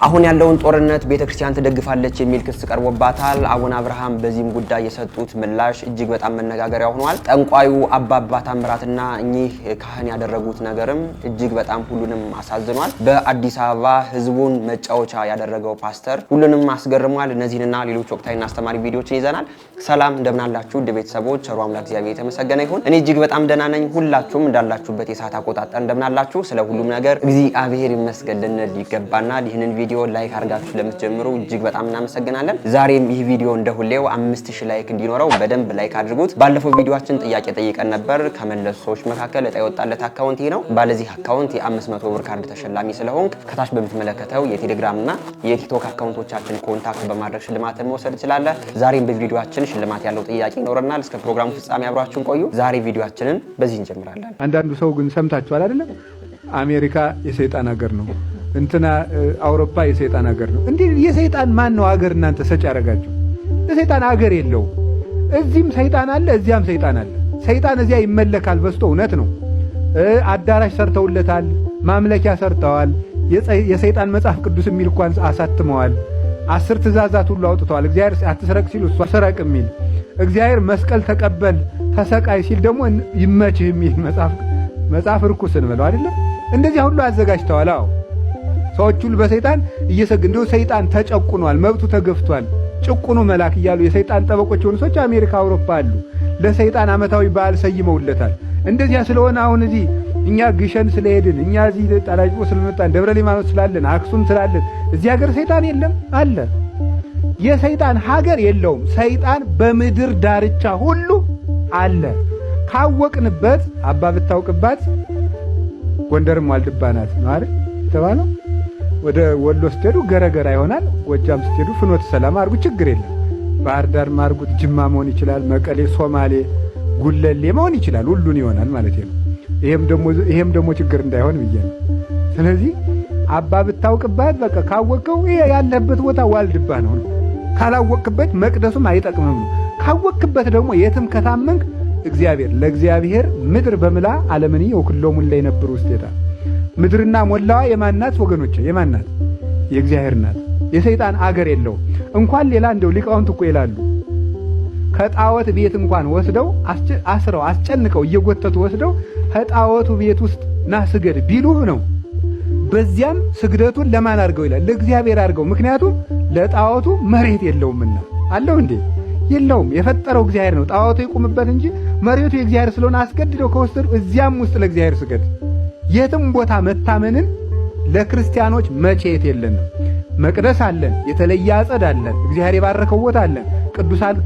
አሁን ያለውን ጦርነት ቤተክርስቲያን ትደግፋለች የሚል ክስ ቀርቦባታል። አቡነ አብርሃም በዚህም ጉዳይ የሰጡት ምላሽ እጅግ በጣም መነጋገሪያ ሆኗል። ጠንቋዩ አባባ ታምራትና እኚህ ካህን ያደረጉት ነገርም እጅግ በጣም ሁሉንም አሳዝኗል። በአዲስ አበባ ህዝቡን መጫወቻ ያደረገው ፓስተር ሁሉንም አስገርሟል። እነዚህንና ሌሎች ወቅታዊና አስተማሪ ቪዲዮዎችን ይዘናል። ሰላም እንደምናላችሁ ውድ ቤተሰቦች፣ ቸሩ አምላክ እግዚአብሔር የተመሰገነ ይሁን። እኔ እጅግ በጣም ደህና ነኝ። ሁላችሁም እንዳላችሁበት የሰዓት አቆጣጠር እንደምናላችሁ ስለ ሁሉም ነገር እግዚአብሔር ይመስገን ልንል ይገባናል። ይህንን ቪዲዮ ላይክ አድርጋችሁ ለምትጀምሩ እጅግ በጣም እናመሰግናለን። ዛሬም ይህ ቪዲዮ እንደሁሌው 5000 ላይክ እንዲኖረው በደንብ ላይክ አድርጉት። ባለፈው ቪዲዮአችን ጥያቄ ጠይቀን ነበር። ከመለሱ ሰዎች መካከል እጣ የወጣለት አካውንት ይሄ ነው። ባለዚህ አካውንት የ500 ብር ካርድ ተሸላሚ ስለሆንክ ከታች በምትመለከተው የቴሌግራም እና የቲክቶክ አካውንቶቻችን ኮንታክት በማድረግ ሽልማትን መውሰድ ትችላለህ። ዛሬም በቪዲዮአችን ሽልማት ያለው ጥያቄ ይኖረናል። እስከ ፕሮግራሙ ፍጻሜ አብራችሁን ቆዩ። ዛሬ ቪዲዮአችንን በዚህ እንጀምራለን። አንዳንዱ ሰው ግን ሰምታችኋል አይደለም? አሜሪካ የሰይጣን ሀገር ነው፣ እንትና አውሮፓ የሰይጣን ሀገር ነው። እንዴ የሰይጣን ማን ነው ሀገር? እናንተ ሰጭ ያረጋችሁ። የሰይጣን ሀገር የለውም። እዚህም ሰይጣን አለ፣ እዚያም ሰይጣን አለ። ሰይጣን እዚያ ይመለካል። በስቶ እውነት ነው። አዳራሽ ሰርተውለታል፣ ማምለኪያ ሰርተዋል። የሰይጣን መጽሐፍ ቅዱስ የሚል እንኳን አሳትመዋል። 10 ትእዛዛት ሁሉ አውጥተዋል። እግዚአብሔር አትስረቅ ሲል እሱ ሰረቅ የሚል፣ እግዚአብሔር መስቀል ተቀበል ተሰቃይ ሲል ደግሞ ይመችህ የሚል መጽሐፍ ርኩስ እንበለው አይደለም። እንደዚያ ሁሉ አዘጋጅተዋል። አዎ ሰዎች ሁሉ በሰይጣን እየሰገዱ ሰይጣን ተጨቁኗል፣ መብቱ ተገፍቷል፣ ጭቁኑ መልአክ እያሉ የሰይጣን ጠበቆች የሆኑ ሰዎች አሜሪካ፣ አውሮፓ አሉ። ለሰይጣን ዓመታዊ በዓል ሰይመውለታል። እንደዚያ ስለሆነ አሁን እዚህ እኛ ግሸን ስለሄድን፣ እኛ እዚህ ጣላጅቦ ስለመጣን፣ ደብረ ሊባኖስ ስላለን፣ አክሱም ስላለን እዚህ ሀገር ሰይጣን የለም አለ። የሰይጣን ሀገር የለውም። ሰይጣን በምድር ዳርቻ ሁሉ አለ። ካወቅንበት አባ ብታውቅባት ጎንደርም ዋልድባ ናት ነው አይደል ተባለው። ወደ ወሎ ስትሄዱ ገረገራ ይሆናል። ጎጃም ስትሄዱ ፍኖተ ሰላም አርጉ፣ ችግር የለም። ባህር ዳር ማርጉት፣ ጅማ መሆን ይችላል፣ መቀሌ፣ ሶማሌ፣ ጉለሌ መሆን ይችላል። ሁሉን ይሆናል ማለት ነው። ይሄም ደግሞ ችግር እንዳይሆን ብዬ ነው። ስለዚህ አባ ብታውቅባት በቃ ካወቀው ይሄ ያለበት ቦታ ዋልድባ ነው። ካላወቅበት መቅደሱም አይጠቅምም። ካወቅበት ደግሞ የትም ከታመንክ እግዚአብሔር ለእግዚአብሔር ምድር በምላ ዓለምኒ ወኩሎሙ ላይ ነበር ውስጤታ ምድርና ሞላዋ የማናት ወገኖች? የማናት? የእግዚአብሔር ናት። የሰይጣን አገር የለው። እንኳን ሌላ እንደው ሊቃውንት እኮ ይላሉ ከጣዖት ቤት እንኳን ወስደው አስረው አስጨንቀው እየጎተቱ ወስደው ከጣዖቱ ቤት ውስጥ ና ስገድ ቢሉህ ነው። በዚያም ስግደቱን ለማን አድርገው ይላል? ለእግዚአብሔር አድርገው። ምክንያቱም ለጣዖቱ መሬት የለውምና። አለው እንዴ? የለውም። የፈጠረው እግዚአብሔር ነው። ጣዖቱ ይቁምበት እንጂ መሬቱ የእግዚአብሔር ስለሆነ አስገድደው ከወሰዱ እዚያም ውስጥ ለእግዚአብሔር ስገድ። የትም ቦታ መታመንን ለክርስቲያኖች መቼት የለንም። መቅደስ አለን፣ የተለየ አጸድ አለን፣ እግዚአብሔር የባረከው ቦታ አለን፣ ቅዱሳት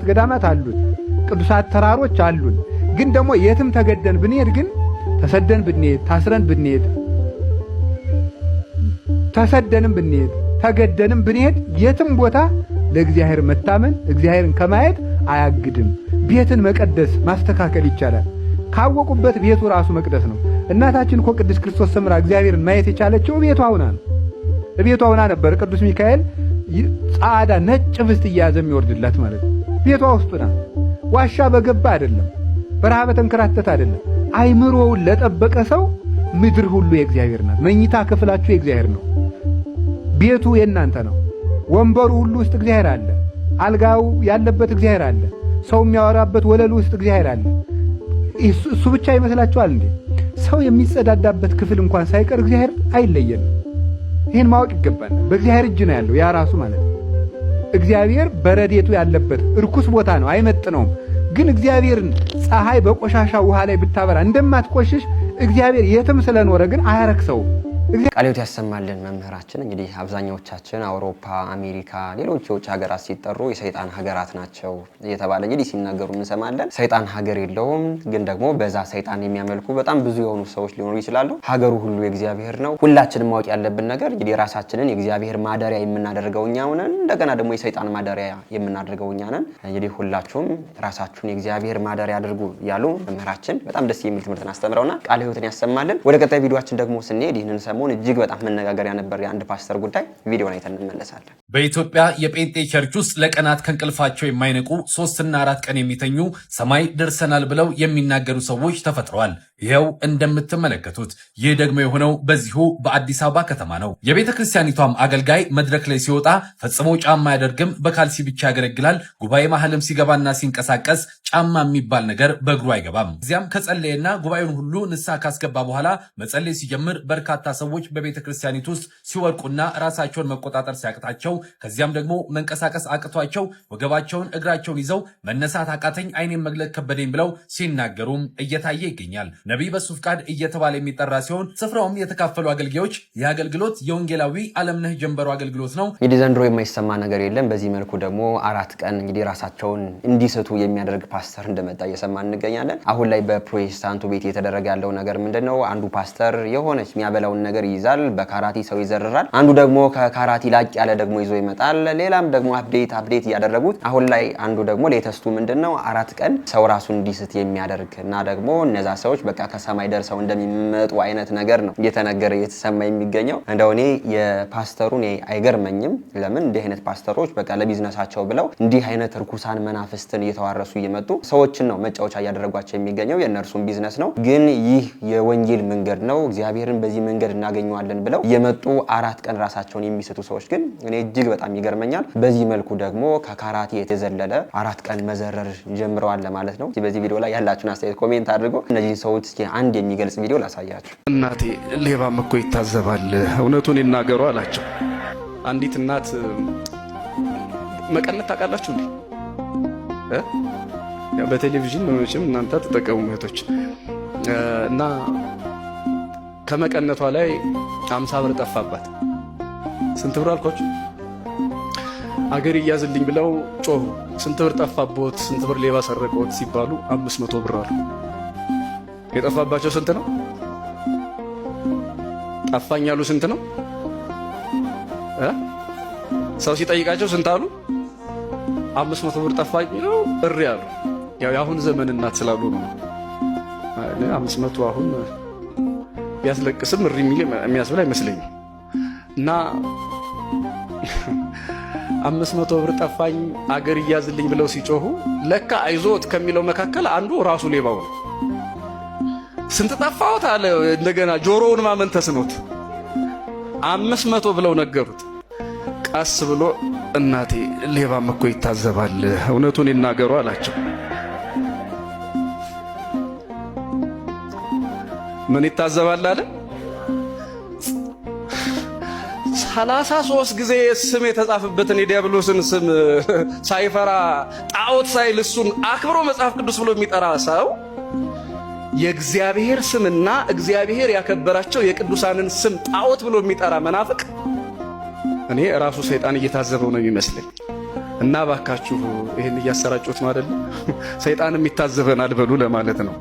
ገዳማት አሉን፣ ቅዱሳት ተራሮች አሉን። ግን ደግሞ የትም ተገደን ብንሄድ ግን ተሰደን ብንሄድ ታስረን ብንሄድ ተሰደንም ብንሄድ ተገደንም ብንሄድ የትም ቦታ ለእግዚአብሔር መታመን እግዚአብሔርን ከማየት አያግድም። ቤትን መቀደስ ማስተካከል ይቻላል። ካወቁበት ቤቱ ራሱ መቅደስ ነው። እናታችን እኮ ቅድስት ክርስቶስ ሰምራ እግዚአብሔርን ማየት የቻለችው ቤቷ ሆና ነው። ቤቷ ሆና ነበር ቅዱስ ሚካኤል ጻዕዳ ነጭ ብስት እያያዘ የሚወርድላት ማለት ነው። ቤቷ ውስጥ ናት። ዋሻ በገባ አይደለም፣ በረሃ በተንከራተተ አይደለም። አይምሮውን ለጠበቀ ሰው ምድር ሁሉ የእግዚአብሔር ናት። መኝታ ክፍላችሁ የእግዚአብሔር ነው። ቤቱ የእናንተ ነው። ወንበሩ ሁሉ ውስጥ እግዚአብሔር አለ። አልጋው ያለበት እግዚአብሔር አለ። ሰው የሚያወራበት ወለሉ ውስጥ እግዚአብሔር አለ። እሱ ብቻ ይመስላችኋል እንዴ? ሰው የሚጸዳዳበት ክፍል እንኳን ሳይቀር እግዚአብሔር አይለየንም። ይህን ማወቅ ይገባል። በእግዚአብሔር እጅ ነው ያለው ያ ራሱ ማለት ነው። እግዚአብሔር በረዴቱ ያለበት እርኩስ ቦታ ነው፣ አይመጥነውም። ግን እግዚአብሔርን ፀሐይ በቆሻሻ ውሃ ላይ ብታበራ እንደማትቆሽሽ እግዚአብሔር የትም ስለኖረ ግን አያረክሰውም። ቃልዮት ያሰማልን መምህራችን። እንግዲህ አብዛኛዎቻችን አውሮፓ፣ አሜሪካ፣ ሌሎች የውጭ ሀገራት ሲጠሩ የሰይጣን ሀገራት ናቸው እየተባለ እንግዲህ ሲናገሩ እንሰማለን። ሰይጣን ሀገር የለውም። ግን ደግሞ በዛ ሰይጣን የሚያመልኩ በጣም ብዙ የሆኑ ሰዎች ሊኖሩ ይችላሉ። ሀገሩ ሁሉ የእግዚአብሔር ነው። ሁላችንም ማወቅ ያለብን ነገር እንግዲህ ራሳችንን የእግዚአብሔር ማደሪያ የምናደርገው እኛ ነን። እንደገና ደግሞ የሰይጣን ማደሪያ የምናደርገው እኛ ነን። እንግዲህ ሁላችሁም ራሳችሁን የእግዚአብሔር ማደሪያ አድርጉ ያሉ መምህራችን በጣም ደስ የሚል ትምህርትን አስተምረውና ቃልዮትን ያሰማልን። ወደ ቀጣይ ቪዲዮአችን ደግሞ ስንሄድ ይህንን ሰሞን እጅግ በጣም መነጋገሪያ ነበር የአንድ ፓስተር ጉዳይ። ቪዲዮን አይተን እንመለሳለን። በኢትዮጵያ የጴንጤ ቸርች ውስጥ ለቀናት ከእንቅልፋቸው የማይነቁ 3 እና 4 ቀን የሚተኙ ሰማይ ደርሰናል ብለው የሚናገሩ ሰዎች ተፈጥረዋል። ይኸው እንደምትመለከቱት ይህ ደግሞ የሆነው በዚሁ በአዲስ አበባ ከተማ ነው። የቤተ ክርስቲያኒቷም አገልጋይ መድረክ ላይ ሲወጣ ፈጽሞ ጫማ አያደርግም፣ በካልሲ ብቻ ያገለግላል። ጉባኤ መሃልም ሲገባና ሲንቀሳቀስ ጫማ የሚባል ነገር በእግሩ አይገባም። እዚያም ከጸለየና ጉባኤውን ሁሉ ንስሐ ካስገባ በኋላ መጸለይ ሲጀምር በርካታ ሰዎች በቤተ ክርስቲያኒቱ ውስጥ ሲወድቁና ራሳቸውን መቆጣጠር ሲያቅታቸው ከዚያም ደግሞ መንቀሳቀስ አቅቷቸው ወገባቸውን እግራቸውን ይዘው መነሳት አቃተኝ፣ አይኔን መግለጥ ከበደኝ ብለው ሲናገሩም እየታየ ይገኛል። ነቢይ በሱ ፍቃድ እየተባለ የሚጠራ ሲሆን ስፍራውም የተካፈሉ አገልጋዮች የአገልግሎት የወንጌላዊ አለምነህ ጀንበሩ አገልግሎት ነው። እንግዲህ ዘንድሮ የማይሰማ ነገር የለም። በዚህ መልኩ ደግሞ 4 ቀን እንግዲህ ራሳቸውን እንዲስቱ የሚያደርግ ፓስተር እንደመጣ እየሰማን እንገኛለን። አሁን ላይ በፕሮቴስታንቱ ቤት እየተደረገ ያለው ነገር ምንድነው? አንዱ ፓስተር የሆነች የሚያበላውን ነገር ይይዛል፣ በካራቲ ሰው ይዘርራል። አንዱ ደግሞ ከካራቲ ላቅ ያለ ደግሞ ይዞ ይመጣል። ሌላም ደግሞ አፕዴት እያደረጉት አሁን ላይ አንዱ ደግሞ ሌተስቱ ምንድነው? 4 ቀን ሰው ራሱን እንዲስት የሚያደርግ እና ደግሞ እነዛ ሰዎች በቃ ከሰማይ ደርሰው እንደሚመጡ አይነት ነገር ነው እየተነገረ እየተሰማ የሚገኘው። እንደው እኔ የፓስተሩ አይገርመኝም። ለምን እንዲህ አይነት ፓስተሮች በቃ ለቢዝነሳቸው ብለው እንዲህ አይነት ርኩሳን መናፍስትን እየተዋረሱ እየመጡ ሰዎችን ነው መጫወቻ እያደረጓቸው የሚገኘው። የእነርሱም ቢዝነስ ነው። ግን ይህ የወንጌል መንገድ ነው፣ እግዚአብሔርን በዚህ መንገድ እናገኘዋለን ብለው የመጡ 4 ቀን ራሳቸውን የሚስቱ ሰዎች ግን እኔ እጅግ በጣም ይገርመኛል። በዚህ መልኩ ደግሞ ከካራቴ የተዘለለ 4 ቀን መዘረር ጀምረዋል ለማለት ነው። በዚህ ቪዲዮ ላይ ያላችሁን አስተያየት ኮሜንት አድርጎ እነዚህ ሰዎች እስኪ አንድ የሚገልጽ ቪዲዮ ላሳያችሁ። እናቴ ሌባም እኮ ይታዘባል፣ እውነቱን ይናገሩ አላቸው። አንዲት እናት መቀነት ታውቃላችሁ እንዴ? በቴሌቪዥን መቼም እናንተ ተጠቀሙ እህቶች። እና ከመቀነቷ ላይ 50 ብር ጠፋባት። ስንት ብር አልኳችሁ? አገር ይያዝልኝ ብለው ጮሁ። ስንት ብር ጠፋቦት? ስንት ብር ሌባ ሰረቀዎት ሲባሉ 500 ብር አሉ። የጠፋባቸው ስንት ነው? ጠፋኝ ያሉ ስንት ነው? ሰው ሲጠይቃቸው ስንት አሉ? 500 ብር ጠፋኝ ነው እሪ ያሉ። ያው የአሁን ዘመን እናት ስላሉ ነው። 500 አሁን ቢያስለቅስም እሪ የሚያስብል አይመስለኝም። እና 500 ብር ጠፋኝ አገር ይያዝልኝ ብለው ሲጮሁ ለካ አይዞት ከሚለው መካከል አንዱ ራሱ ሌባው ነው። ስንት ጠፋዎት አለ። እንደገና ጆሮውን ማመን ተስኖት 500 ብለው ነገሩት። ቀስ ብሎ እናቴ ሌባም እኮ ይታዘባል፣ እውነቱን ይናገሩ አላቸው። ምን ይታዘባል አለ? 33 ጊዜ ስም የተጻፈበትን የዲያብሎስን ስም ሳይፈራ ጣዖት ሳይል እሱን አክብሮ መጽሐፍ ቅዱስ ብሎ የሚጠራ ሰው የእግዚአብሔር ስምና እግዚአብሔር ያከበራቸው የቅዱሳንን ስም ጣዖት ብሎ የሚጠራ መናፍቅ እኔ ራሱ ሰይጣን እየታዘበው ነው የሚመስለኝ። እና ባካችሁ ይሄን እያሰራጩት ነው አይደል? ሰይጣንም ይታዘበናል በሉ ለማለት ነው።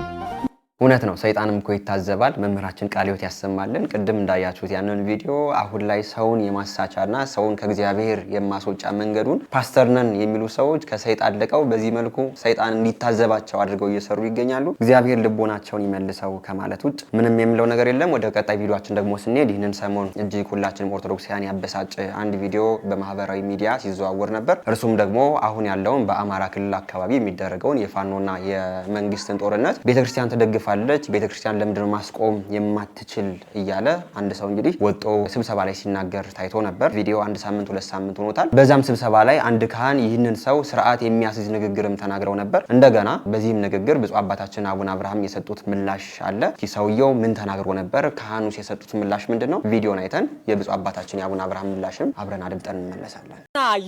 እውነት ነው። ሰይጣንም እኮ ይታዘባል። መምህራችን ቃለ ሕይወት ያሰማልን። ቅድም እንዳያችሁት ያንን ቪዲዮ አሁን ላይ ሰውን የማሳቻና ሰውን ከእግዚአብሔር የማስወጫ መንገዱን ፓስተር ነን የሚሉ ሰዎች ከሰይጣን ልቀው በዚህ መልኩ ሰይጣን እንዲታዘባቸው አድርገው እየሰሩ ይገኛሉ። እግዚአብሔር ልቦናቸውን ይመልሰው ከማለት ውጭ ምንም የምለው ነገር የለም። ወደ ቀጣይ ቪዲዮአችን ደግሞ ስንሄድ ይህንን ሰሞን እጅግ ሁላችንም ኦርቶዶክሳውያን ያበሳጭ አንድ ቪዲዮ በማህበራዊ ሚዲያ ሲዘዋወር ነበር። እርሱም ደግሞ አሁን ያለውን በአማራ ክልል አካባቢ የሚደረገውን የፋኖና የመንግስትን ጦርነት ቤተክርስቲያን ተደግፋ ፋለች ቤተክርስቲያን ለምንድን ነው ማስቆም የማትችል እያለ አንድ ሰው እንግዲህ ወጦ ስብሰባ ላይ ሲናገር ታይቶ ነበር። ቪዲዮ 1 ሳምንት 2 ሳምንት ሆኖታል። በዛም ስብሰባ ላይ አንድ ካህን ይህንን ሰው ስርዓት የሚያስይዝ ንግግርም ተናግረው ነበር። እንደገና በዚህም ንግግር ብፁዕ አባታችን አቡነ አብርሃም የሰጡት ምላሽ አለ። ሰውየው ምን ተናግሮ ነበር? ካህኑስ የሰጡት ምላሽ ምንድነው? ቪዲዮን አይተን የብፁዕ አባታችን የአቡነ አብርሃም ምላሽም አብረን አድምጠን እንመለሳለን።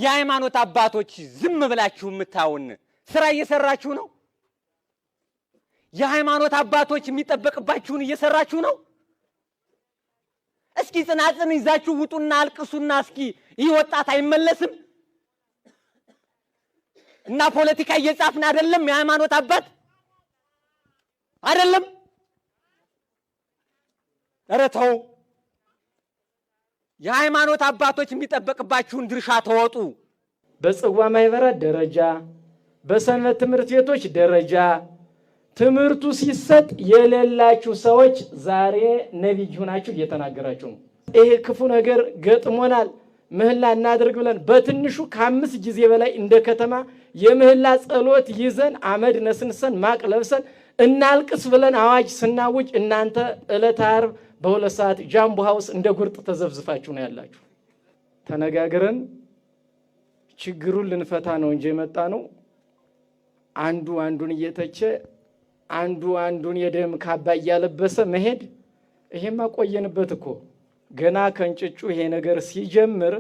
የሃይማኖት አባቶች ዝም ብላችሁ የምታውን ስራ እየሰራችሁ ነው። የሃይማኖት አባቶች የሚጠበቅባችሁን እየሰራችሁ ነው። እስኪ ጽናጽን ይዛችሁ ውጡና አልቅሱና እስኪ ይህ ወጣት አይመለስም እና ፖለቲካ እየጻፍን አይደለም? የሃይማኖት አባት አይደለም? ኧረ ተው። የሃይማኖት አባቶች የሚጠበቅባችሁን ድርሻ ተወጡ። በጽዋ ማህበራት ደረጃ፣ በሰንበት ትምህርት ቤቶች ደረጃ ትምህርቱ ሲሰጥ የሌላችሁ ሰዎች ዛሬ ነቢይ ሆናችሁ እየተናገራችሁ ነው። ይሄ ክፉ ነገር ገጥሞናል፣ ምህላ እናድርግ ብለን በትንሹ ከ5 ጊዜ በላይ እንደ ከተማ የምህላ ጸሎት ይዘን አመድ ነስንሰን ማቅ ለብሰን እናልቅስ ብለን አዋጅ ስናውጅ እናንተ ዕለተ ዓርብ በ2 ሰዓት ጃምቦ ሃውስ እንደ ጉርጥ ተዘብዝፋችሁ ነው ያላችሁ። ተነጋግረን ችግሩን ልንፈታ ነው እንጂ የመጣ ነው አንዱ አንዱን እየተቸ አንዱ አንዱን የደም ካባ እያለበሰ መሄድ። ይሄማ ቆየንበት እኮ ገና ከእንጭጩ ይሄ ነገር ሲጀምር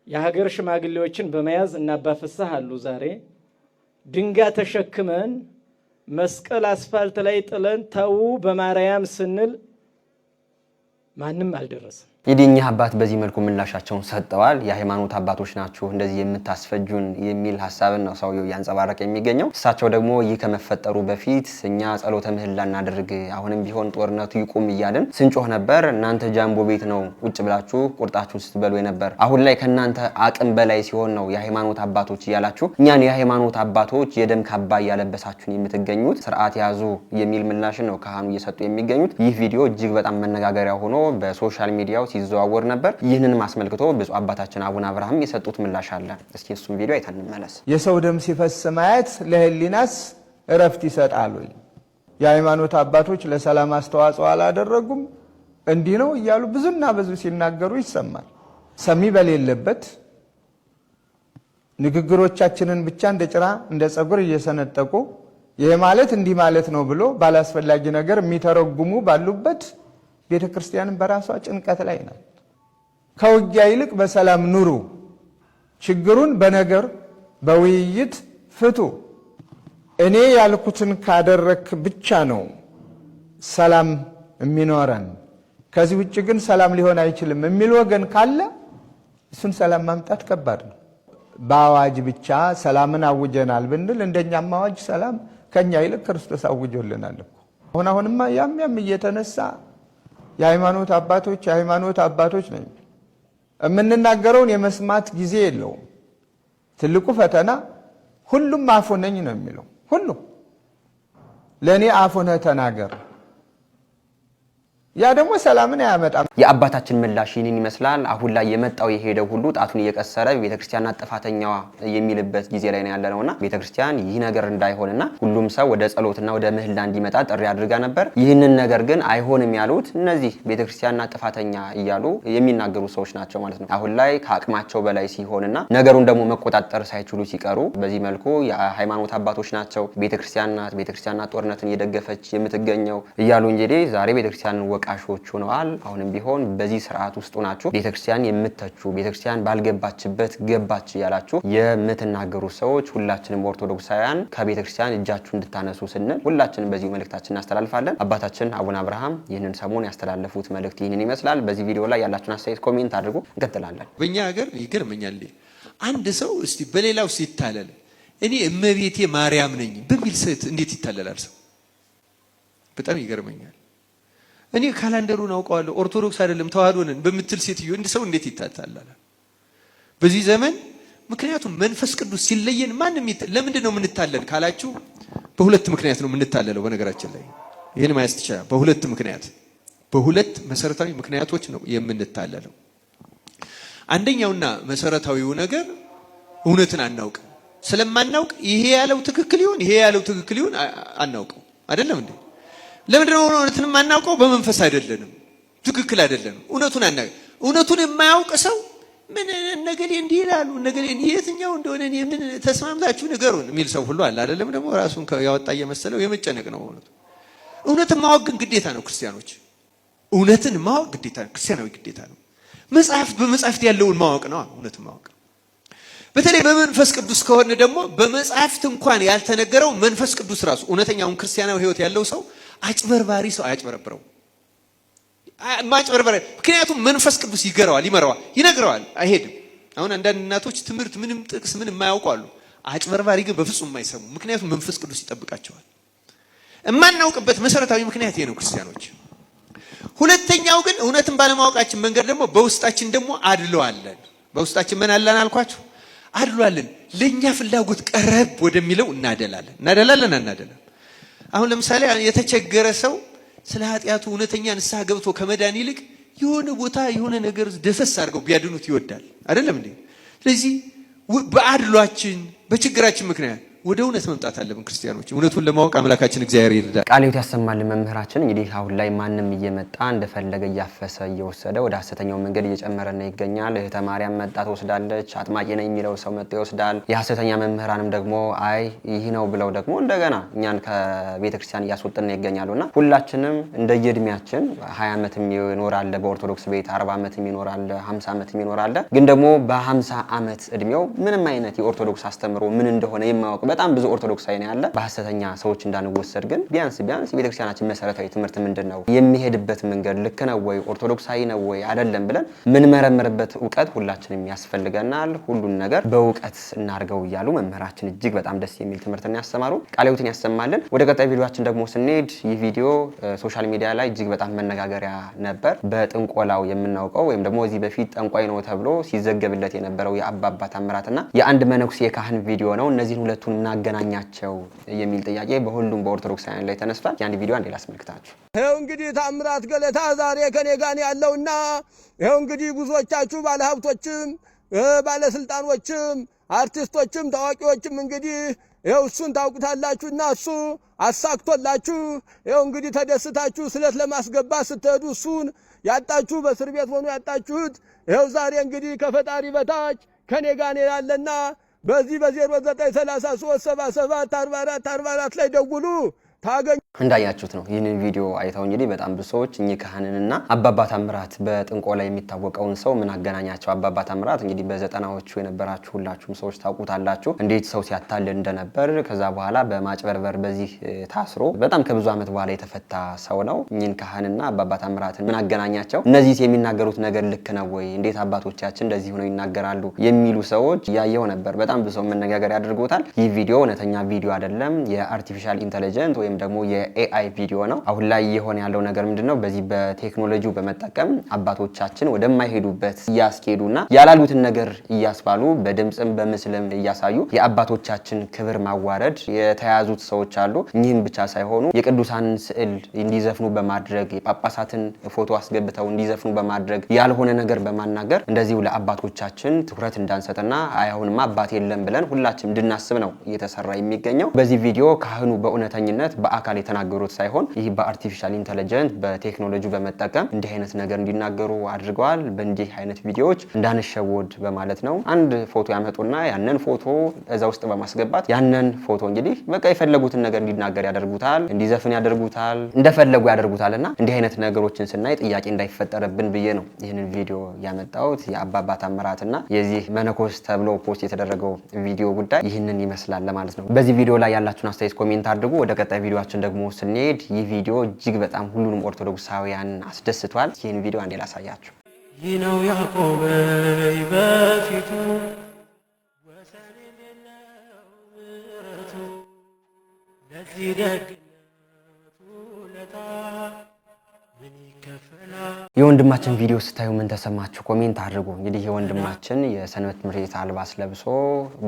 የሀገር ሽማግሌዎችን በመያዝ እና አባ ፍስሐ አሉ ዛሬ ድንጋይ ተሸክመን መስቀል አስፋልት ላይ ጥለን ተው በማርያም ስንል ማንም አልደረሰም። የዲኛ አባት በዚህ መልኩ ምላሻቸውን ሰጠዋል። የሃይማኖት አባቶች ናችሁ እንደዚህ የምታስፈጁን የሚል ሐሳብን ነው ሰውየው ያንጸባረቀ የሚገኘው። እሳቸው ደግሞ ይህ ከመፈጠሩ በፊት እኛ ጸሎተ ምህላ እናድርግ አሁንም ቢሆን ጦርነቱ ይቁም እያልን ስንጮህ ነበር። እናንተ ጃምቦ ቤት ነው ቁጭ ብላችሁ ቁርጣችሁን ስትበሉ የነበር። አሁን ላይ ከናንተ አቅም በላይ ሲሆን ነው የሃይማኖት አባቶች እያላችሁ እኛን የሃይማኖት አባቶች የደም ካባ እያለበሳችሁን የምትገኙት፣ ስርዓት ያዙ የሚል ምላሽን ነው ካህኑ እየሰጡ የሚገኙት። ይህ ቪዲዮ እጅግ በጣም መነጋገሪያ ሆኖ በሶሻል ሚዲያው ሲዘዋወር ነበር። ይህንን ማስመልክቶ ብፁዕ አባታችን አቡነ አብርሃም የሰጡት ምላሽ አለ። እስኪ እሱም ቪዲዮ አይተን እንመለስ። የሰው ደም ሲፈስ ማየት ለህሊናስ እረፍት ይሰጣል ወይ? የሃይማኖት አባቶች ለሰላም አስተዋጽኦ አላደረጉም? እንዲህ ነው እያሉ ብዙና ብዙ ሲናገሩ ይሰማል። ሰሚ በሌለበት ንግግሮቻችንን ብቻ እንደ ጭራ እንደ ጸጉር እየሰነጠቁ ይሄ ማለት እንዲህ ማለት ነው ብሎ ባላስፈላጊ ነገር የሚተረጉሙ ባሉበት ቤተ ክርስቲያንን በራሷ ጭንቀት ላይ ናት። ከውጊያ ይልቅ በሰላም ኑሩ፣ ችግሩን በነገር በውይይት ፍቱ፣ እኔ ያልኩትን ካደረክ ብቻ ነው ሰላም የሚኖረን፣ ከዚህ ውጭ ግን ሰላም ሊሆን አይችልም የሚል ወገን ካለ እሱን ሰላም ማምጣት ከባድ ነው። በአዋጅ ብቻ ሰላምን አውጀናል ብንል እንደኛም አዋጅ ሰላም ከኛ ይልቅ ክርስቶስ አውጆልናል እኮ። አሁንማ ያም እየተነሳ የሃይማኖት አባቶች ነኝ የምንናገረውን የመስማት ጊዜ የለውም። ትልቁ ፈተና ሁሉም አፉ ነኝ ነው የሚለው። ሁሉም ለኔ አፉ ነህ ተናገር፣ ያ ደግሞ ሰላምን አያመጣም። የአባታችን ምላሽ ይህንን ይመስላል። አሁን ላይ የመጣው የሄደው ሁሉ ጣቱን እየቀሰረ ቤተክርስቲያን ጥፋተኛዋ የሚልበት ጊዜ ላይ ነው ያለነውና ቤተክርስቲያን ይህ ነገር እንዳይሆንና ሁሉም ሰው ወደ ጸሎትና ወደ ምህላ እንዲመጣ ጥሪ አድርጋ ነበር። ይህንን ነገር ግን አይሆንም ያሉት እነዚህ ቤተክርስቲያን ጥፋተኛ እያሉ የሚናገሩ ሰዎች ናቸው ማለት ነው። አሁን ላይ ከአቅማቸው በላይ ሲሆንና ነገሩን ደግሞ መቆጣጠር ሳይችሉ ሲቀሩ በዚህ መልኩ የሃይማኖት አባቶች ናቸው ቤተክርስቲያን ጦርነትን እየደገፈች የምትገኘው እያሉ እንግዲህ ዛሬ ቤተክርስቲያን ወቃሾች ሆነዋል። አሁንም ቢሆን በዚህ ስርዓት ውስጥ ናችሁ ቤተክርስቲያን የምትተቹ ቤተክርስቲያን ባልገባችበት ገባች ያላችሁ የምትናገሩ ሰዎች ሁላችንም ኦርቶዶክሳውያን ከቤተክርስቲያን እጃችሁ እንድታነሱ ስንል ሁላችንም በዚህ መልእክታችን እናስተላልፋለን። አባታችን አቡነ አብርሃም ይህንን ሰሞን ያስተላለፉት መልእክት ይህንን ይመስላል። በዚህ ቪዲዮ ላይ ያላችሁን አስተያየት ኮሜንት አድርጉ። እንቀጥላለን። በእኛ ሀገር ይገርመኛል። አንድ ሰው እስቲ በሌላው ሲታለል እኔ እመቤቴ ማርያም ነኝ በሚል ሴት እንዴት ይታለላል ሰው? በጣም ይገርመኛል። እኔ ካላንደሩን አውቀዋለሁ ኦርቶዶክስ አይደለም ተዋህዶ ነን በምትል ሴትዮ እንደ ሰው እንዴት ይታታላል በዚህ ዘመን? ምክንያቱም መንፈስ ቅዱስ ሲለየን ማንም ለምንድን ነው የምንታለል ካላችሁ በሁለት ምክንያት ነው የምንታለለው። በነገራችን ላይ ይሄን ማየት ይችላል። በሁለት መሰረታዊ ምክንያቶች ነው የምንታለለው። አንደኛውና መሰረታዊው ነገር እውነትን አናውቅ። ስለማናውቅ ይሄ ያለው ትክክል ይሁን አናውቀው አይደለም እንዴ? ለምንድን ነው እውነትን የማናውቀው? በመንፈስ አይደለንም፣ ትክክል አይደለንም። እውነቱን የማያውቅ ሰው ምን ነገሌ እንዲህ ይላሉ ነገሌ የትኛው እንደሆነ ምን ተስማምታችሁ ንገሩን የሚል ሰው ሁሉ አለ አይደለም? ደግሞ ራሱን ያወጣ እየመሰለው የመጨነቅ ነው። እውነትን ማወቅ ግን ግዴታ ነው። ክርስቲያኖች እውነትን ማወቅ ግዴታ ነው፣ ክርስቲያናዊ ግዴታ ነው። በመጽሐፍት ያለውን ማወቅ ነው እውነትን ማወቅ። በተለይ በመንፈስ ቅዱስ ከሆነ ደግሞ በመጽሐፍት እንኳን ያልተነገረው መንፈስ ቅዱስ ራሱ እውነተኛውን ክርስቲያናዊ ሕይወት ያለው ሰው አጭበርባሪ ሰው አያጭበረብረው። ማጭበርበር ምክንያቱም መንፈስ ቅዱስ ይመራዋል፣ ይነግረዋል፣ አይሄድም። አሁን አንዳንድ እናቶች ትምህርት ምንም ጥቅስ ምንም የማያውቁ አሉ። አጭበርባሪ ግን በፍጹም የማይሰሙ፣ ምክንያቱም መንፈስ ቅዱስ ይጠብቃቸዋል። የማናውቅበት መሰረታዊ ምክንያት ይሄ ነው ክርስቲያኖች። ሁለተኛው ግን እውነትን ባለማወቃችን መንገድ ደግሞ በውስጣችን ደግሞ አድለዋለን። በውስጣችን ምን አለን አልኳችሁ? አድሏለን። ለኛ ፍላጎት ቀረብ ወደሚለው እናደላለን። አሁን ለምሳሌ የተቸገረ ሰው ስለ ኃጢአቱ እውነተኛ ንስሐ ገብቶ ከመዳን ይልቅ የሆነ ቦታ የሆነ ነገር ደፈስ አድርገው ቢያድኑት ይወዳል አይደለም እንዴ? ስለዚህ በአድሏችን በችግራችን ምክንያት ወደ እውነት መምጣት አለብን። ክርስቲያኖች እውነቱን ለማወቅ አምላካችን እግዚአብሔር ይርዳል። ቃለ ሕይወት ያሰማልን መምህራችን። እንግዲህ አሁን ላይ ማንም እየመጣ እንደፈለገ እያፈሰ እየወሰደ ወደ ሐሰተኛው መንገድ እየጨመረና ይገኛል። እህተ ማርያም መጣ ትወስዳለች፣ አጥማቂ ነኝ የሚለው ሰው መጣ ይወስዳል። የሐሰተኛ መምህራንም ደግሞ አይ ይህ ነው ብለው ደግሞ እንደገና እኛን ከቤተ ክርስቲያን እያስወጥና ይገኛሉና ሁላችንም እንደየእድሜያችን 20 ዓመትም ይኖራል በኦርቶዶክስ ቤት፣ 40 ዓመትም ይኖራል፣ 50 ዓመትም ይኖራል። ግን ደግሞ በ50 ዓመት እድሜው ምንም አይነት የኦርቶዶክስ አስተምሮ ምን እንደሆነ የማያውቅ በጣም ብዙ ኦርቶዶክሳዊ ነው ያለ። በሐሰተኛ ሰዎች እንዳንወሰድ ግን ቢያንስ የቤተክርስቲያናችን መሰረታዊ ትምህርት ምንድነው? የሚሄድበት መንገድ ልክ ነው ወይ? ኦርቶዶክሳዊ ነው ወይ አይደለም ብለን ምን መረምርበት ዕውቀት ሁላችንም ያስፈልገናል። ሁሉን ነገር በዕውቀት እናርገው እያሉ መምህራችን እጅግ በጣም ደስ የሚል ትምህርትን ያስተማሩ። ቃለ ሕይወትን ያሰማልን። ወደ ቀጣይ ቪዲዮአችን ደግሞ ስንሄድ ይህ ቪዲዮ ሶሻል ሚዲያ ላይ እጅግ በጣም መነጋገሪያ ነበር። በጥንቆላው የምናውቀው ወይም ደግሞ እዚህ በፊት ጠንቋይ ነው ተብሎ ሲዘገብለት የነበረው የአባባ ታምራትና የአንድ መነኩሴ የካህን ቪዲዮ ነው። እነዚህን ሁለቱን እናገናኛቸው የሚል ጥያቄ በሁሉም በኦርቶዶክሳውያን ላይ ተነስቷል። ያን ቪዲዮ አንዴ ላስመልክታችሁ። ይኸው እንግዲህ ታምራት ገለታ ዛሬ ከኔ ጋር ያለውና ይኸው እንግዲህ ብዙዎቻችሁ ባለሀብቶችም ባለስልጣኖችም አርቲስቶችም ታዋቂዎችም እንግዲህ ይኸው እሱን ታውቁታላችሁና እሱ አሳክቶላችሁ ይኸው እንግዲህ ተደስታችሁ ስለት ለማስገባት ስትሄዱ እሱን ያጣችሁ በእስር ቤት ሆኖ ያጣችሁት ይኸው ዛሬ እንግዲህ ከፈጣሪ በታች ከኔ ጋር ያለና በዚህ በ0933774444 ላይ ደውሉ ታገኙ። እንዳያችሁት ነው። ይህንን ቪዲዮ አይተው እንግዲህ በጣም ብዙ ሰዎች እኚህ ካህንንና አባባ ታምራት በጥንቆላ የሚታወቀውን ሰው ምን አገናኛቸው? አባባ ታምራት እንግዲህ በ90ዎቹ የነበራችሁ ሁላችሁም ሰዎች ታውቁታላችሁ እንዴት ሰው ሲያታልል እንደነበር። ከዛ በኋላ በማጭበርበር በዚህ ታስሮ በጣም ከብዙ ዓመት በኋላ የተፈታ ሰው ነው። እኚህን ካህንና አባባ ታምራትን ምን አገናኛቸው? እነዚህ የሚናገሩት ነገር ልክ ነው ወይ? እንዴት አባቶቻችን እንደዚህ ሆነው ይናገራሉ? የሚሉ ሰዎች ያየው ነበር። በጣም ብዙ ሰው መነጋገር ያደርጉታል። ይህ ቪዲዮ እውነተኛ ቪዲዮ አይደለም። የአርቲፊሻል ኢንተለጀንስ ወይም ደግሞ የኤአይ ቪዲዮ ነው። አሁን ላይ የሆነ ያለው ነገር ምንድነው? በዚህ በቴክኖሎጂው በመጠቀም አባቶቻችን ወደማይሄዱበት እያስኬዱና ያላሉትን ነገር እያስባሉ በድምጽም በምስልም እያሳዩ የአባቶቻችን ክብር ማዋረድ የተያዙት ሰዎች አሉ። እኚህም ብቻ ሳይሆኑ የቅዱሳንን ስዕል እንዲዘፍኑ በማድረግ የጳጳሳትን ፎቶ አስገብተው እንዲዘፍኑ በማድረግ ያልሆነ ነገር በማናገር እንደዚሁ ለአባቶቻችን ትኩረት እንዳንሰጥና አይሁንማ አባት የለም ብለን ሁላችንም እንድናስብ ነው እየተሰራ የሚገኘው። በዚህ ቪዲዮ ካህኑ በእውነተኝነት በአካል የተናገሩት ሳይሆን ይህ በአርቲፊሻል ኢንተለጀንስ በቴክኖሎጂ በመጠቀም እንዲህ አይነት ነገር እንዲናገሩ አድርገዋል። በእንዲህ አይነት ቪዲዮዎች እንዳንሸወድ በማለት ነው። አንድ ፎቶ ያመጡና ያንን ፎቶ እዛ ውስጥ በማስገባት ያንን ፎቶ እንግዲህ በቃ የፈለጉትን ነገር እንዲናገር ያደርጉታል፣ እንዲዘፍን ያደርጉታል፣ እንደፈለጉ ያደርጉታልና እንዲህ አይነት ነገሮችን ስናይ ጥያቄ እንዳይፈጠርብን ብዬ ነው ይህንን ቪዲዮ ያመጣሁት። የአባባ ታምራትና የዚህ መነኮስ ተብሎ ፖስት የተደረገው ቪዲዮ ጉዳይ ይህንን ይመስላል ለማለት ነው። በዚህ ቪዲዮ ላይ ያላችሁን አስተያየት ኮሜንት አድርጉ። ወደ ቀጣይ ቪዲዮአችን ደግሞ ስንሄድ ይህ ቪዲዮ እጅግ በጣም ሁሉንም ኦርቶዶክሳውያን አስደስቷል። ይህን ቪዲዮ አንዴ ላሳያችሁ። ይህ ነው ያቆመኝ በፊቱ ወሰን የሌለው ምሕረቱ ለዚህ ደግነቱ ለታ ምን ይከፈላል? የወንድማችን ቪዲዮ ስታዩ ምን ተሰማችሁ? ኮሜንት አድርጉ። እንግዲህ የወንድማችን የሰንበት ትምህርት ቤት አልባስ ለብሶ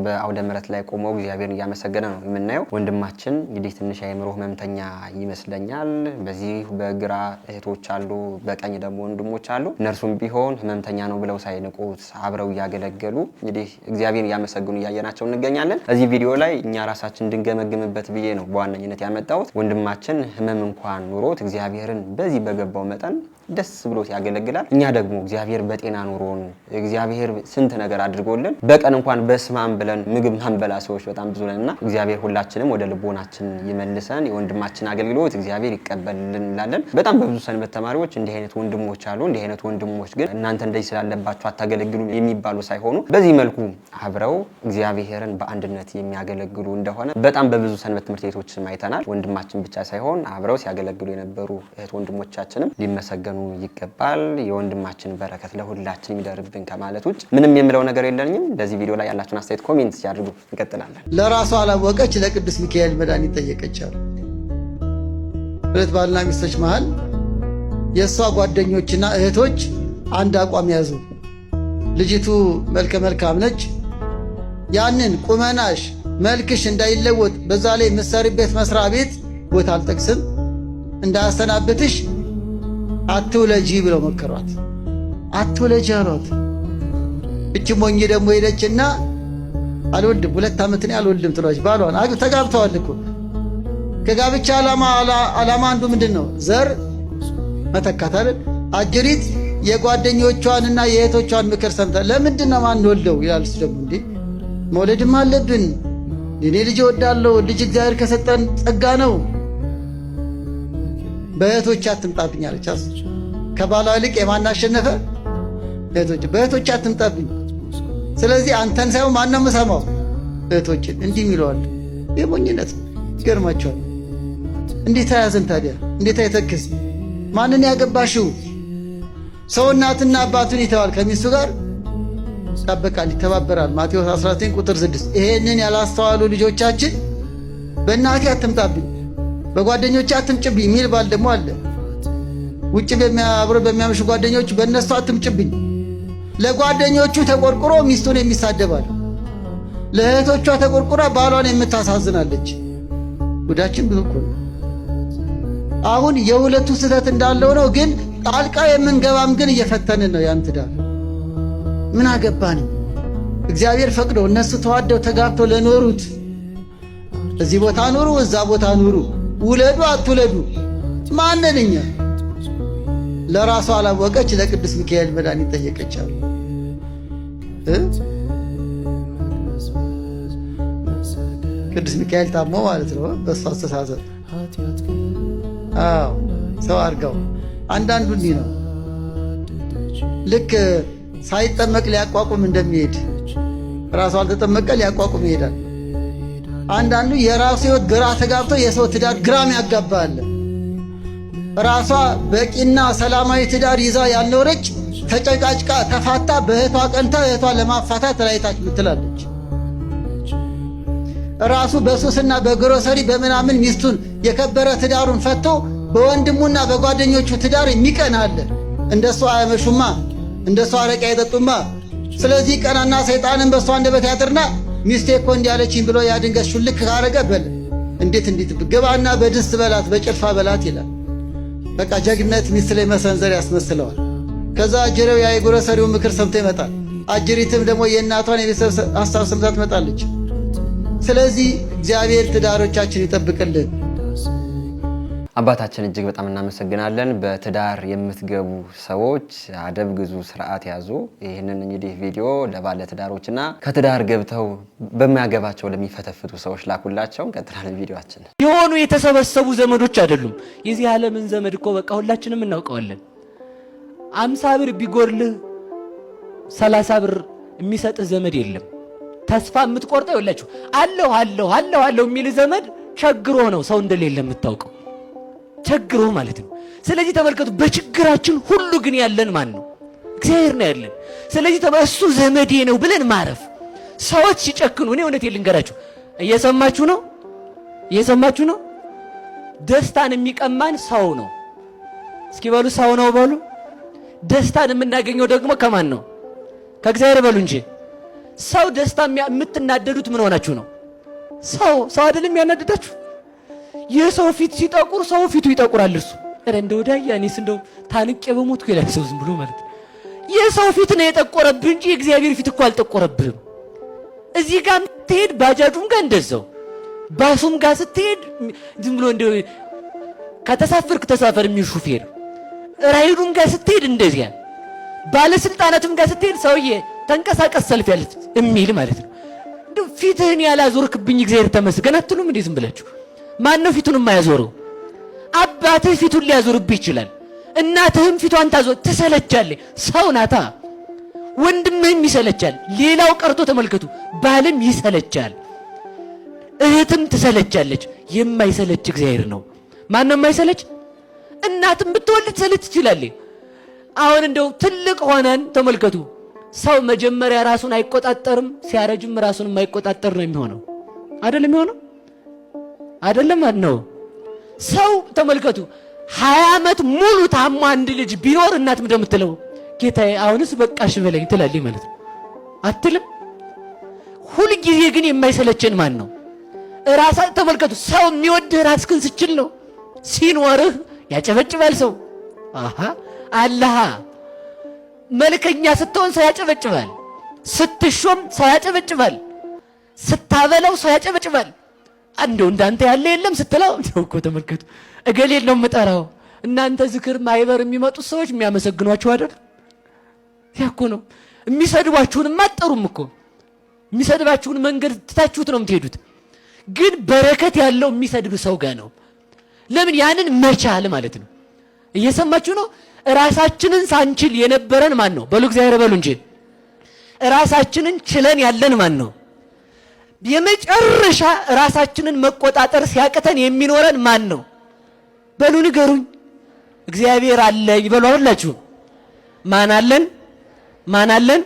በአውደ ምሕረት ላይ ቆሞ እግዚአብሔርን እያመሰገነ ነው የምናየው። ወንድማችን እንግዲህ ትንሽ የአእምሮ ህመምተኛ ይመስለኛል። በዚህ በግራ እህቶች አሉ፣ በቀኝ ደግሞ ወንድሞች አሉ። እነርሱም ቢሆን ህመምተኛ ነው ብለው ሳይንቁት አብረው እያገለገሉ እንግዲህ እግዚአብሔርን እያመሰገኑ እያየናቸው እንገኛለን። እዚህ ቪዲዮ ላይ እኛ ራሳችን እንድንገመግምበት ብዬ ነው በዋነኝነት ያመጣሁት። ወንድማችን ህመም እንኳን ኑሮት እግዚአብሔርን በዚህ በገባው መጠን ደስ ብሎት ያገለግላል። እኛ ደግሞ እግዚአብሔር በጤና ኑሮን እግዚአብሔር ስንት ነገር አድርጎልን በቀን እንኳን በስማም ብለን ምግብ ማንበላ ሰዎች በጣም ብዙ ነንና እግዚአብሔር ሁላችንም ወደ ልቦናችን ይመልሰን። የወንድማችን አገልግሎት እግዚአብሔር ይቀበልልን እንላለን። በጣም በብዙ ሰንበት ተማሪዎች እንዲህ አይነት ወንድሞች አሉ። እንዲህ አይነት ወንድሞች ግን እናንተ እንደዚህ ስላለባችሁ አታገለግሉም የሚባሉ ሳይሆኑ በዚህ መልኩ አብረው እግዚአብሔርን በአንድነት የሚያገለግሉ እንደሆነ በጣም በብዙ ሰንበት ትምህርት ቤቶችም አይተናል። ወንድማችን ብቻ ሳይሆን አብረው ሲያገለግሉ የነበሩ እህት ወንድሞቻችንም ሊመሰገኑ ይገባል። የወንድማችን በረከት ለሁላችን ይደርብን ከማለት ውጭ ምንም የምለው ነገር የለኝም። በዚህ ቪዲዮ ላይ ያላችሁን አስተያየት ኮሜንት ሲያድርጉ እንቀጥላለን። ለራሷ አላወቀች ለቅዱስ ሚካኤል መድኃኒት ጠየቀቻል። ሁለት ባልና ሚስቶች መሃል የእሷ ጓደኞችና እህቶች አንድ አቋም ያዙ። ልጅቱ መልከ መልካም ነች። ያንን ቁመናሽ መልክሽ እንዳይለወጥ በዛ ላይ የምትሰሪበት መስሪያ ቤት ቦታ አልጠቅስም እንዳያሰናብትሽ አትውለጂ ብለው መከሯት። አትውለጂ አሏት። እች ሞኝ ደግሞ ሄደችና አልወልድም 2 ዓመት እኔ አልወልድም ትሏች ባሏን ተጋብተዋል እኮ። ከጋብቻ ዓላማ አንዱ ምንድን ነው? ዘር መተካት አይደል? አጅሪት የጓደኞቿንና የእህቶቿን ምክር ሰምታ ለምንድን ነው ማንወልደው ይላል። እሱ ደግሞ እንዴ መውለድም አለብን፣ እኔ ልጅ እወዳለሁ፣ ልጅ እግዚአብሔር ከሰጠን ጸጋ ነው። በእህቶች አትምጣብኝ አለች። ከባሏ ይልቅ የማን አሸነፈ? እህቶች። በእህቶች አትምጣብኝ። ስለዚህ አንተን ሳይሆን ማን ነው የምሰማው? እህቶችን። እንዲህ የሚለዋል የሞኝነት ይገርማቸዋል። እንዴት አያዘን ታዲያ? እንዴት አይተክስ? ማንን ያገባሽው? ሰው እናትና አባቱን ይተዋል፣ ከሚስቱ ጋር ይጣበቃል፣ ይተባበራል። ማቴዎስ 19 ቁጥር 6። ይሄንን ያላስተዋሉ ልጆቻችን በእናቴ አትምጣብኝ፣ በጓደኞቼ አትምጭብኝ የሚል ባል ደግሞ አለ። ውጭ አብሮ በሚያመሹ ጓደኞቹ በእነሱ አትምጭብኝ። ለጓደኞቹ ተቆርቁሮ ሚስቱን የሚሳደባል፣ ለእህቶቿ ተቆርቁራ ባሏን የምታሳዝናለች። ጉዳችን ብዙ እኮ ነው። አሁን የሁለቱ ስህተት እንዳለው ነው፣ ግን ጣልቃ የምንገባም ግን እየፈተንን ነው። ያን ትዳር ምን አገባን? እግዚአብሔር ፈቅዶ እነሱ ተዋደው ተጋብተው ለኖሩት እዚህ ቦታ ኑሩ፣ እዛ ቦታ ኑሩ፣ ውለዱ አትውለዱ፣ ማንን እኛ? ለራሷ አላወቀች ለቅዱስ ሚካኤል መድኃኒት ጠየቀች አሉ። ቅዱስ ሚካኤል ታሞ ማለት ነው በእሱ አስተሳሰብ። አዎ ሰው አድርገው። አንዳንዱ እንዲህ ነው፣ ልክ ሳይጠመቅ ሊያቋቁም እንደሚሄድ ራሱ አልተጠመቀ ሊያቋቁም ይሄዳል። አንዳንዱ የራሱ ሕይወት ግራ ተጋብቶ የሰው ትዳር ግራም ያጋባል። ራሷ በቂና ሰላማዊ ትዳር ይዛ ያልኖረች ተጨቃጭቃ ተፋታ በእህቷ ቀንታ እህቷ ለማፋታት ራይታች ምትላለች። ራሱ በሱስና በግሮሰሪ በምናምን ሚስቱን የከበረ ትዳሩን ፈቶ በወንድሙና በጓደኞቹ ትዳር የሚቀና አለ። እንደሷ አያመሹማ፣ እንደሷ አረቄ አይጠጡማ። ስለዚህ ቀናና ሰይጣንን በሷ አንደበት ያጥርና ሚስቴ እኮ እንዲያለችኝ ብሎ ያድንገት ሹልክ ካረገ በል እንዴት ግባና በድስት በላት በጭልፋ በላት ይላል። በቃ ጀግነት ሚስት ላይ መሰንዘር ያስመስለዋል። ከዛ አጅሬው ያ የግሮሰሪው ምክር ሰምቶ ይመጣል። አጅሪትም ደግሞ የእናቷን የቤተሰብ ሀሳብ ሰምታ ትመጣለች። ስለዚህ እግዚአብሔር ትዳሮቻችን ይጠብቅልን። አባታችን እጅግ በጣም እናመሰግናለን። በትዳር የምትገቡ ሰዎች አደብ ግዙ፣ ስርዓት ያዙ። ይህንን እንግዲህ ቪዲዮ ለባለ ትዳሮችና ከትዳር ገብተው በሚያገባቸው ለሚፈተፍቱ ሰዎች ላኩላቸው። እንቀጥላለን ቪዲዮአችን። የሆኑ የተሰበሰቡ ዘመዶች አይደሉም። የዚህ ዓለምን ዘመድ እኮ በቃ ሁላችንም እናውቀዋለን። 50 ብር ቢጎርልህ 30 ብር የሚሰጥህ ዘመድ የለም። ተስፋ የምትቆርጠው ይላችሁ አለሁ የሚል ዘመድ ቸግሮ ነው ሰው እንደሌለ የምታውቀው፣ ቸግሮ ማለት ነው። ስለዚህ ተመልከቱ፣ በችግራችን ሁሉ ግን ያለን ማን ነው? እግዚአብሔር ነው ያለን። ስለዚህ እሱ ዘመዴ ነው ብለን ማረፍ። ሰዎች ሲጨክኑ፣ እኔ እውነቴን ልንገራችሁ፣ እየሰማችሁ ነው። ደስታን የሚቀማን ሰው ነው። እስኪ በሉ ሰው ነው በሉ። ደስታን የምናገኘው ደግሞ ከማን ነው? ከእግዚአብሔር በሉ እንጂ። ሰው ደስታ የምትናደዱት ምን ሆናችሁ ነው? ሰው አይደለም ያናደዳችሁ? የሰው ፊት ሲጠቁር ሰው ፊቱ ይጠቁራል። እርሱ እንደ ወዳያ እኔስ እንደው ታንቄ በሞትኩ ይላል ሰው ዝም ብሎ ማለት። የሰው ፊት ነው የጠቆረብህ እንጂ የእግዚአብሔር ፊት እኮ አልጠቆረብህም። እዚህ ጋር ስትሄድ ባጃጁም ጋር እንደዛው፣ ባሱም ጋር ስትሄድ ዝም ብሎ እንደው ከተሳፈርክ ተሳፈር የሚል ሹፌር፣ ራይዱም ጋር ስትሄድ እንደዚያ፣ ባለስልጣናትም ጋር ስትሄድ ሰውዬ ተንቀሳቀስ ሰልፍ ያለት የሚል ማለት ነው። እንደው ፊትህን ያላዞርክብኝ እግዚአብሔር ተመስገን አትሉም እንዴ? ዝም ብላችሁ ማን ነው ፊቱን የማያዞረው? አባትህ ፊቱን ሊያዞርብህ ይችላል። እናትህም ፊቷን ታዞር ትሰለቻለህ። ሰው ናታ። ወንድምህም ይሰለቻል። ሌላው ቀርቶ ተመልከቱ፣ ባልም ይሰለቻል፣ እህትም ትሰለቻለች። የማይሰለች እግዚአብሔር ነው። ማን ነው የማይሰለች? እናትም ብትወልድ ትሰለች ትችላለህ። አሁን እንደው ትልቅ ሆነን ተመልከቱ፣ ሰው መጀመሪያ ራሱን አይቆጣጠርም፣ ሲያረጅም ራሱን የማይቆጣጠር ነው የሚሆነው። አይደለም የሚሆነው? አይደለም ነው። ሰው ተመልከቱ 20 ዓመት ሙሉ ታሞ አንድ ልጅ ቢኖር እናት እንደምትለው ጌታዬ አሁንስ በቃሽ በለኝ ትላለች ማለት ነው። አትልም? ሁሉ ጊዜ ግን የማይሰለችን ማን ነው? ራሳ ተመልከቱ። ሰው የሚወድህ ራስህን ስትችል ነው። ሲኖርህ ያጨበጭባል ሰው አሃ አላህ መልከኛ ስትሆን ሰው ያጨበጭባል፣ ስትሾም ሰው ያጨበጭባል፣ ስታበለው ሰው ያጨበጭባል። እንደው እንዳንተ ያለ የለም ስትለው እኮ ተመልከቱ እገሌል ነው የምጠራው። እናንተ ዝክር ማይበር የሚመጡት ሰዎች የሚያመሰግኗችሁ አይደል? ያኮ ነው። የሚሰድባችሁንም አትጠሩም እኮ የሚሰድባችሁን መንገድ ትታችሁት ነው የምትሄዱት። ግን በረከት ያለው የሚሰድብ ሰው ጋር ነው። ለምን? ያንን መቻል ማለት ነው። እየሰማችሁ ነው? ራሳችንን ሳንችል የነበረን ማን ነው? በሉ እግዚአብሔር በሉ እንጂ ራሳችንን ችለን ያለን ማን ነው? የመጨረሻ ራሳችንን መቆጣጠር ሲያቅተን የሚኖረን ማን ነው? በሉ ንገሩኝ። እግዚአብሔር አለኝ በሉ። ሁላችሁ ማን አለን? ማን አለን?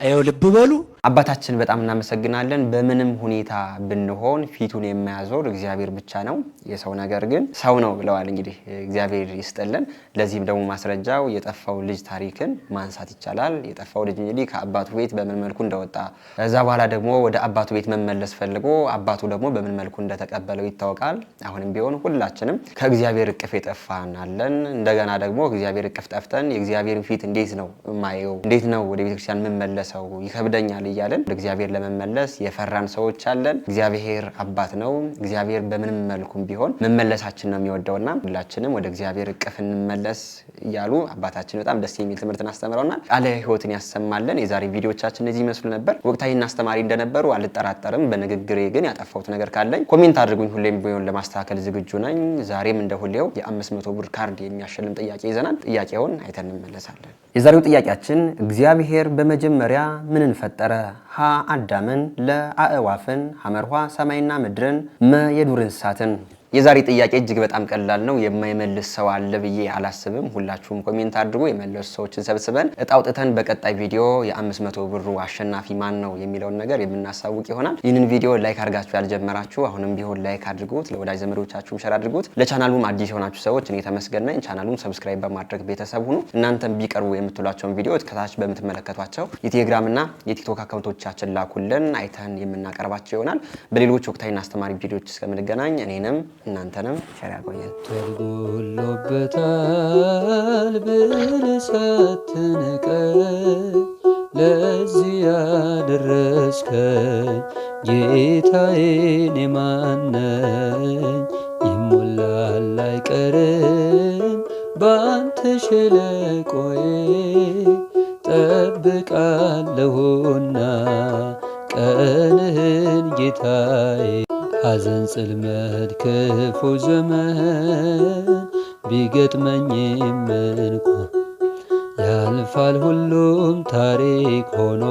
አየው ልብ በሉ። አባታችን በጣም እናመሰግናለን። በምንም ሁኔታ ብንሆን ፊቱን የማያዞር እግዚአብሔር ብቻ ነው፣ የሰው ነገር ግን ሰው ነው ብለዋል። እንግዲህ እግዚአብሔር ይስጥልን። ለዚህም ደግሞ ማስረጃው የጠፋው ልጅ ታሪክን ማንሳት ይቻላል። የጠፋው ልጅ እንግዲህ ከአባቱ ቤት በምን መልኩ እንደወጣ ከዛ በኋላ ደግሞ ወደ አባቱ ቤት መመለስ ፈልጎ አባቱ ደግሞ በምን መልኩ እንደተቀበለው ይታወቃል። አሁንም ቢሆን ሁላችንም ከእግዚአብሔር እቅፍ የጠፋን አለን። እንደገና ደግሞ እግዚአብሔር እቅፍ ጠፍተን የእግዚአብሔርን ፊት እንዴት ነው ማየው? እንዴት ነው ወደ ቤተክርስቲያን መመለሰው? ይከብደኛል እያለን ወደ እግዚአብሔር ለመመለስ የፈራን ሰዎች አለን። እግዚአብሔር አባት ነው። እግዚአብሔር በምንም መልኩም ቢሆን መመለሳችን ነው የሚወደውና ሁላችንም ወደ እግዚአብሔር እቅፍ እንመለስ እያሉ አባታችን በጣም ደስ የሚል ትምህርትን አስተምረውናል። ቃለ ሕይወትን ያሰማለን። የዛሬ ቪዲዮዎቻችን እዚህ ይመስሉ ነበር። ወቅታዊና አስተማሪ እንደነበሩ አልጠራጠርም። በንግግሬ ግን ያጠፋሁት ነገር ካለኝ ኮሜንት አድርጉኝ። ሁሌም ቢሆን ለማስተካከል ዝግጁ ነኝ። ዛሬም እንደ ሁሌው የ500 ብር ካርድ የሚያሸልም ጥያቄ ይዘናል። ጥያቄውን አይተን እንመለሳለን። የዛሬው ጥያቄያችን እግዚአብሔር በመጀመሪያ ምንን ፈጠረ? ሀ አዳምን፣ ለ አእዋፍን፣ ሐመርኋ ሰማይና ምድርን፣ መ የዱር እንስሳትን። የዛሬ ጥያቄ እጅግ በጣም ቀላል ነው። የማይመልስ ሰው አለ ብዬ አላስብም። ሁላችሁም ኮሜንት አድርጉ። የመለሱ ሰዎችን ሰብስበን እጣውጥተን በቀጣይ ቪዲዮ የ500 ብሩ አሸናፊ ማን ነው የሚለውን ነገር የምናሳውቅ ይሆናል። ይህንን ቪዲዮ ላይክ አድርጋችሁ ያልጀመራችሁ አሁንም ቢሆን ላይክ አድርጉት። ለወዳጅ ዘመዶቻችሁም ሸር አድርጉት። ለቻናሉም አዲስ የሆናችሁ ሰዎች እኔ ተመስገን ነኝ። ቻናሉን ሰብስክራይብ በማድረግ ቤተሰብ ሁኑ። እናንተም ቢቀርቡ የምትሏቸውን ቪዲዮዎች ከታች በምትመለከቷቸው የቴሌግራም እና የቲክቶክ አካውንቶቻችን ላኩልን፣ አይተን የምናቀርባቸው ይሆናል። በሌሎች ወቅታዊና አስተማሪ ቪዲዮዎች እስከምንገናኝ እኔንም እናንተንም ሸር ያቆየን። ተጎሎበታል ብለህ ሳትንቀኝ ለዚህ ያደረስከኝ ጌታዬ እኔ ማን ነኝ? ይሞላል አይቀርም ባንተ ሸለቆዬ ጠብቃለሁና ቀንህን ጌታዬ። ሐዘን ጽልመት ክፉ ዘመን ቢገጥመኝም እንኳን ያልፋል ሁሉም ታሪክ ሆኖ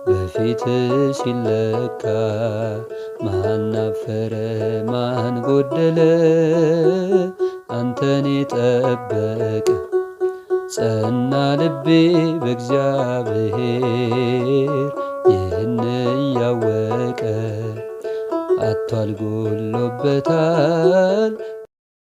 በፊት ሲለካ ማን አፈረ ማን ጎደለ አንተን የጠበቀ ጸና ልቤ በእግዚአብሔር ይህን እያወቀ አቷል ጎሎበታል